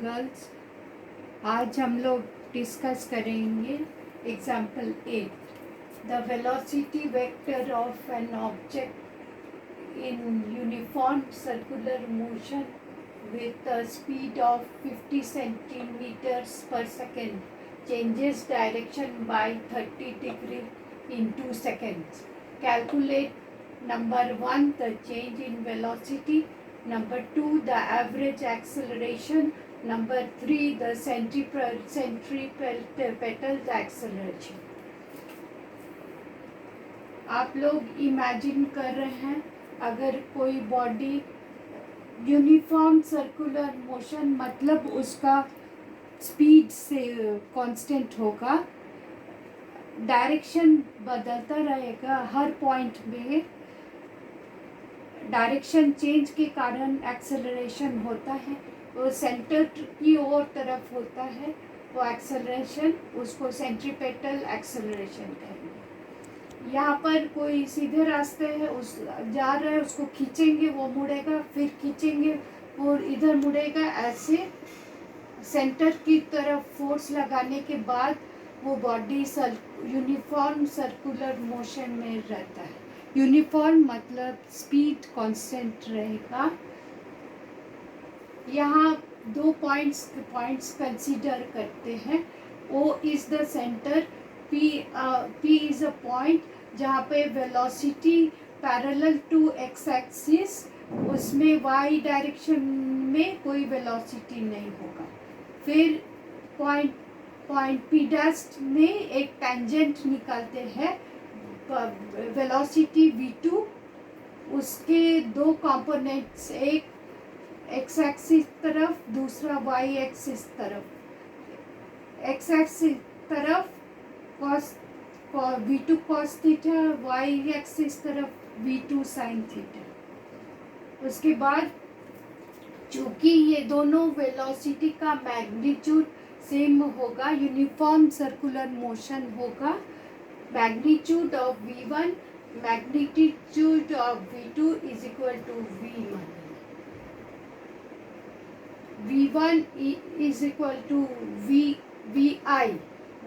Girls, आज हम लोग डिस्कस करेंगे example 8. The velocity vector of an object in uniform circular motion with a speed of 50 centimeters per second changes direction by 30 degrees in 2 seconds. Calculate number 1 the change in velocity, number 2 the average acceleration, number 3 the centripetal acceleration. आप लोग imagine कर रहे हैं अगर कोई body uniform circular motion मतलब उसका speed से कांस्टेंट होगा, डायरेक्शन बदलता रहेगा, हर पॉइंट में डायरेक्शन चेंज के कारण एक्सेलरेशन होता है, वो सेंटर की ओर तरफ होता है, वो एक्सेलरेशन उसको सेंट्रीपेटल एक्सेलरेशन कहेंगे. यहाँ पर कोई सीधे रास्ते है, उस जा रहा है, उसको खींचेंगे वो मुड़ेगा, फिर खींचेंगे वो इधर मुड़ेगा, ऐसे सेंटर की तरफ फोर्स लगाने के बाद वो बॉडी यूनिफॉर्म सर्कुलर मोशन में रहता है. यूनिफॉर्म मतलब स्पीड कांस्टेंट रहेगा. यहाँ दो पॉइंट्स कंसीडर करते हैं. O is the centre, P is a point जहाँ पे velocity parallel to x axis, उसमें y डायरेक्शन में कोई वेलोसिटी नहीं होगा. फिर पॉइंट P डैश में एक टेंजेंट निकालते हैं, वेलोसिटी v2, उसके दो कंपोनेंट्स, एक एक्स एक्सिस तरफ, दूसरा y एक्सिस तरफ. एक्स एक्सिस तरफ v2 cos theta, y axis तरफ v2 sin थीटा. उसके बाद चूंकि ये दोनों वेलोसिटी का मैग्नीट्यूड सेम होगा, यूनिफॉर्म सर्कुलर मोशन होगा, magnitude of v1 magnitude of v2 is equal to v1 is equal to vi.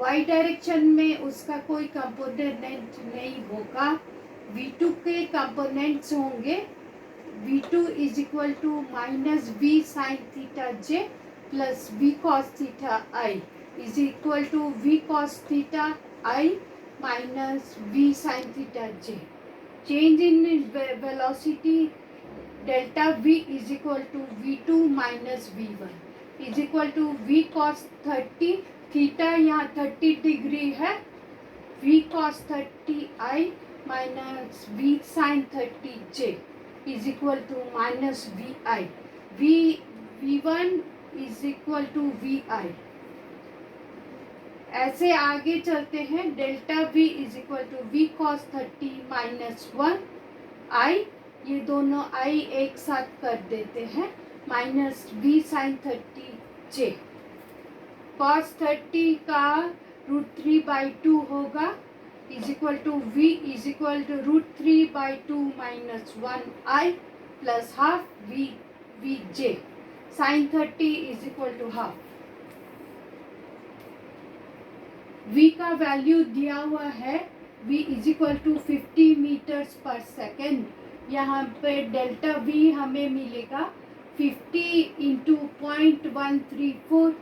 y direction में उसका कोई कंपोनेंट नहीं होगा, v2 के कंपोनेंट्स होंगे. v2 is equal to minus v sine theta j plus v cos theta i is equal to v cos theta i minus v sine theta j. Change in velocity delta v is equal to v2 minus v1 is equal to v cos 30 theta, यहाँ 30 degree है, v cos 30 i minus v sin 30 j is equal to minus vi. v1 is equal to vi. ऐसे आगे चलते हैं. Delta v is equal to v cos 30 minus 1 i, ये दोनों i एक साथ कर देते हैं, minus v sin 30 j. cos 30 का √3/2 होगा, is equal to v is equal to √3/2 minus 1i plus half vj. sin 30 is equal to half. v का वैल्यू दिया हुआ है, v is equal to 50 metres per second. यहाँ पे delta v हमें मिलेगा 50 इंटू 0.134,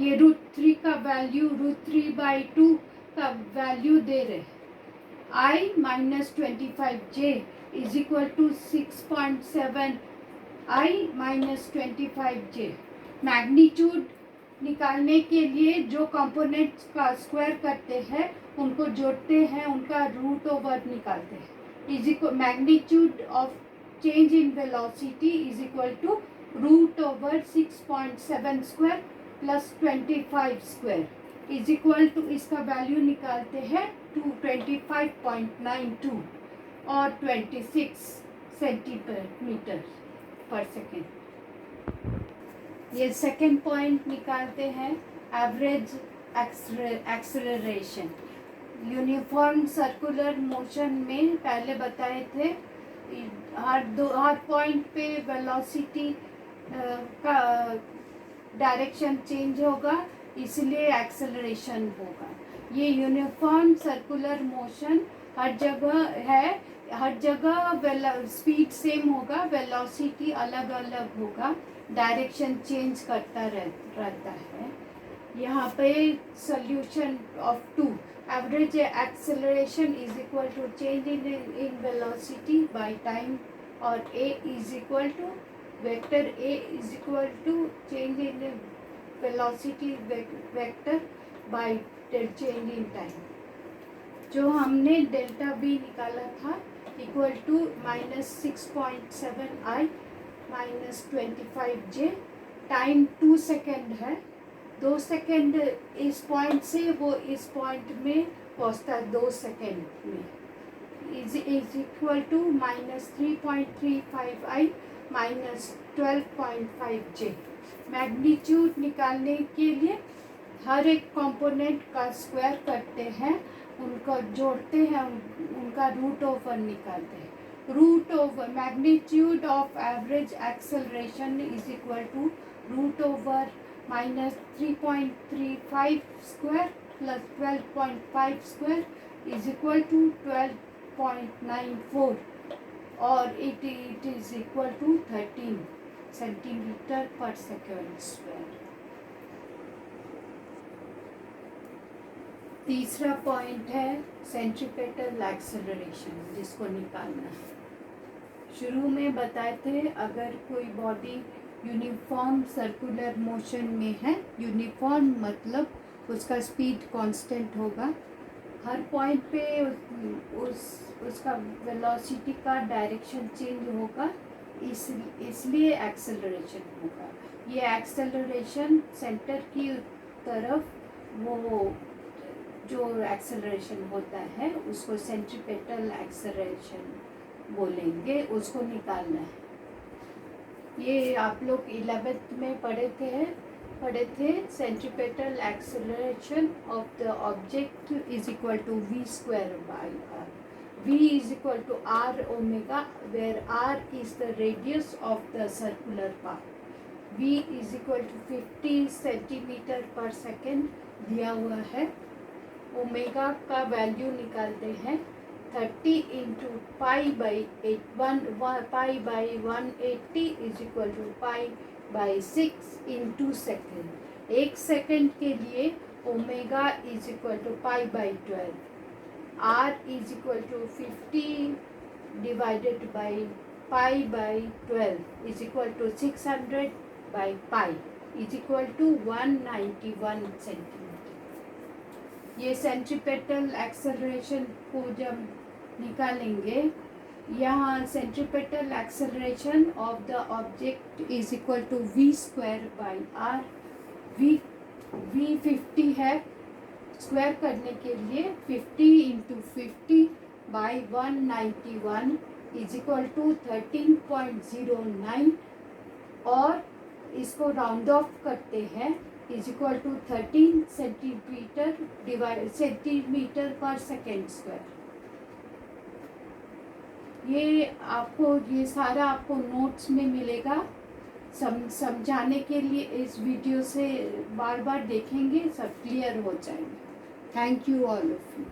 ये √3 का वैल्यू, √3/2 का वैल्यू दे रहे. i minus 25j is equal to 6.7 i minus 25j. Magnitude निकालने के लिए जो कंपोनेंट्स का स्क्वायर करते हैं उनको जोड़ते हैं, उनका रूट ओवर निकालते हैं. Is equal magnitude of change in velocity is equal to root over 6.7 square plus 25 square is equal to, इसका वैल्यू निकालते हैं 25.92 और 26 सेंटीमीटर पर सेकेंड. ये सेकेंड पॉइंट निकालते हैं, average acceleration. Uniform circular motion में पहले बताए थे, हर पॉइंट पे वेलोसिटी का डायरेक्शन चेंज होगा, इसलिए एक्सेलरेशन होगा। ये यूनिफॉर्म सर्कुलर मोशन हर जगह है, हर जगह स्पीड सेम होगा, वेलोसिटी अलग अलग होगा, डायरेक्शन चेंज करता रहता है। यहाँ पे solution of two average acceleration is equal to change in velocity by time, और a is equal to vector a is equal to change in velocity vector by change in time. जो हमने delta b निकाला था equal to -6.7i -25j, time 2 second है, 2 second इस point से वो इस पॉइंट में पहुंचता है 2 सेकेंड में, is equal to -3.35i -12.5j। Magnitude निकालने के लिए हर एक कंपोनेंट का स्क्वायर करते हैं, उनको जोड़ते हैं, उनका रूट ओवर निकालते हैं। Root over magnitude of average acceleration is equal to root over -3.35 square plus 12.5 square is equal to 12.94, और it is equal to 13 centimetre per second square. तीसरा पॉइंट है सेंट्रीपेटल एक्सेलरेशन, जिसको निकालना है। शुरू में बताए थे अगर कोई बॉडी यूनिफॉर्म सर्कुलर मोशन में है, यूनिफॉर्म मतलब उसका स्पीड कांस्टेंट होगा, हर पॉइंट पे उसका वेलोसिटी का डायरेक्शन चेंज होगा, इसलिए एक्सेलरेशन होगा। ये एक्सेलरेशन सेंटर की तरफ वो जो एक्सेलरेशन होता है उसको सेंट्रीपेटल एक्सेलरेशन बोलेंगे, उसको निकालना है। ये आप लोग 11th में पढ़े थे centripetal acceleration of the object is equal to v square by r। v is equal to r omega, where r is the radius of the circular path. v is equal to 50 centimetre per second दिया हुआ है। Omega का value निकालते हैं 30 into pi by 180 is equal to pi by 6 into second. 1 second के लिए omega is equal to pi by 12, R is equal to 50 divided by pi by 12 is equal to 600 by pi is equal to 191 centimetre. ये centripetal acceleration को जब निकालेंगे, यहाँ centripetal acceleration of the object is equal to v square by r। v 50 है, square करने के लिए 50 into 50 by 191 is equal to 13.09, और इसको राउंड ऑफ करते हैं is equal to 13 centimetre per second square. ये सारा आपको नोट्स में मिलेगा। समझाने के लिए इस वीडियो से बार बार देखेंगे, सब क्लियर हो जाएंगे। Thank you all of you.